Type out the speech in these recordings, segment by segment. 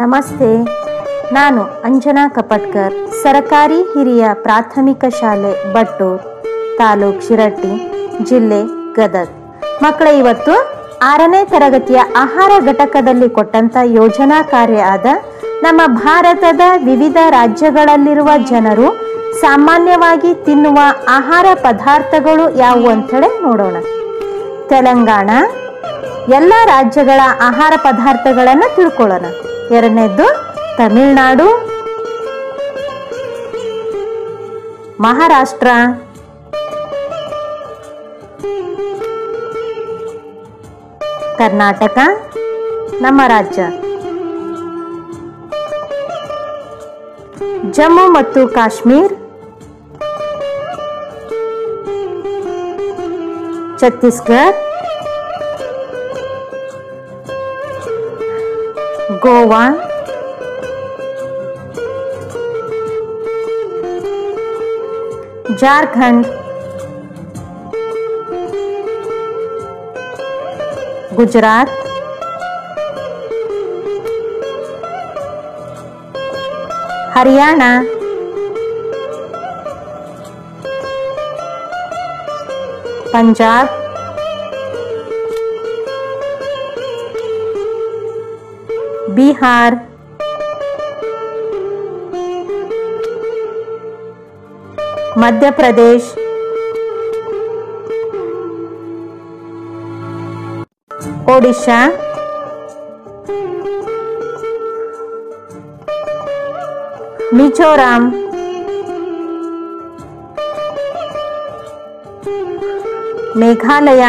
ನಮಸ್ತೆ, ನಾನು ಅಂಜನಾ ಕಪಟ್ಕರ್, ಸರಕಾರಿ ಹಿರಿಯ ಪ್ರಾಥಮಿಕ ಶಾಲೆ ಬಟ್ಟೂರ್, ತಾಲೂಕ್ ಶಿರಟ್ಟಿ, ಜಿಲ್ಲೆ ಗದಗ. ಮಕ್ಕಳೇ, ಇವತ್ತು 6ನೇ ತರಗತಿಯ ಆಹಾರ ಘಟಕದಲ್ಲಿ ಕೊಟ್ಟಂತ ಯೋಜನಾ ಕಾರ್ಯ ಆದ ನಮ್ಮ ಭಾರತದ ವಿವಿಧ ರಾಜ್ಯಗಳಲ್ಲಿರುವ ಜನರು ಸಾಮಾನ್ಯವಾಗಿ ತಿನ್ನುವ ಆಹಾರ ಪದಾರ್ಥಗಳು ಯಾವುವು ಅಂತೇಳಿ ನೋಡೋಣ. ತೆಲಂಗಾಣ, ಎಲ್ಲ ರಾಜ್ಯಗಳ ಆಹಾರ ಪದಾರ್ಥಗಳನ್ನು ತಿಳ್ಕೊಳ್ಳೋಣ. ಎರಡನೇದ್ದು ತಮಿಳುನಾಡು, ಮಹಾರಾಷ್ಟ್ರ, ಕರ್ನಾಟಕ ನಮ್ಮ ರಾಜ್ಯ, ಜಮ್ಮು ಮತ್ತು ಕಾಶ್ಮೀರ್, ಛತ್ತೀಸ್ಗಢ, ಗೋವಾ, ಜಾರ್ಖಂಡ್, ಗುಜರಾತ್, ಹರಿಯಾಣ, ಪಂಜಾಬ್, ಬಿಹಾರ್, ಮಧ್ಯಪ್ರದೇಶ್, ಒಡಿಶಾ, ಮಿಜೋರಾಂ, ಮೇಘಾಲಯ,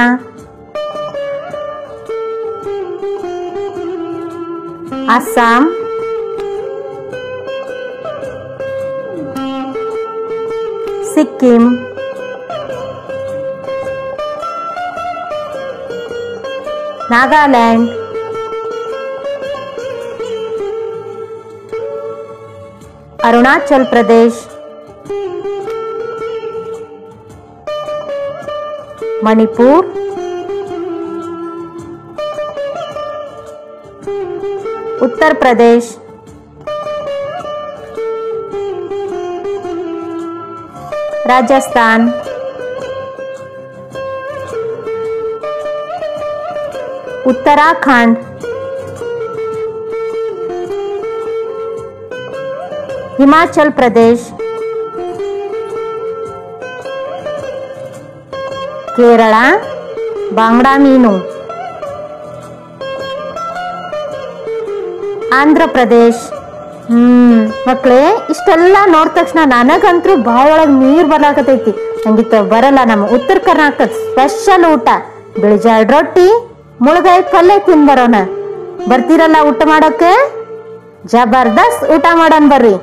ಅಸ್ಸಾಂ, ಸಿಕ್ಕಿಂ, ನಾಗಾಲ್ಯಾಂಡ್, ಅರುಣಾಚಲ್ ಪ್ರದೇಶ್, ಮಣಿಪುರ್, ಉತ್ತರ ಪ್ರದೇಶ್, ರಾಜಸ್ಥಾನ್, ಉತ್ತರಾಖಂಡ್, ಹಿಮಾಚಲ್ ಪ್ರದೇಶ್, ಕೇರಳ, ಬಾಂಗ್ಡಾ ಮೀನು, ಆಂಧ್ರ ಪ್ರದೇಶ್. ಮಕ್ಕಳೇ, ಇಷ್ಟೆಲ್ಲ ನೋಡಿದ ತಕ್ಷಣ ನನಗಂತೂ ಬಾಯೊಳಗೆ ನೀರು ಬರ್ಲಾಕತೈತಿ. ನಂಗಿತ್ತ ಬರಲ್ಲ. ನಮ್ಮ ಉತ್ತರ ಕರ್ನಾಟಕದ ಸ್ಪೆಷಲ್ ಊಟ ಬಿಳಿಜಾಳ್ ರೊಟ್ಟಿ, ಮುಳುಗಾಯಿ ಪಲ್ಯ ತಿನ್ ಬರೋಣ. ಬರ್ತೀರಲ್ಲ ಊಟ ಮಾಡೋಕೆ? ಜಬರ್ದಸ್ತ್ ಊಟ ಮಾಡೋಣ ಬರ್ರಿ.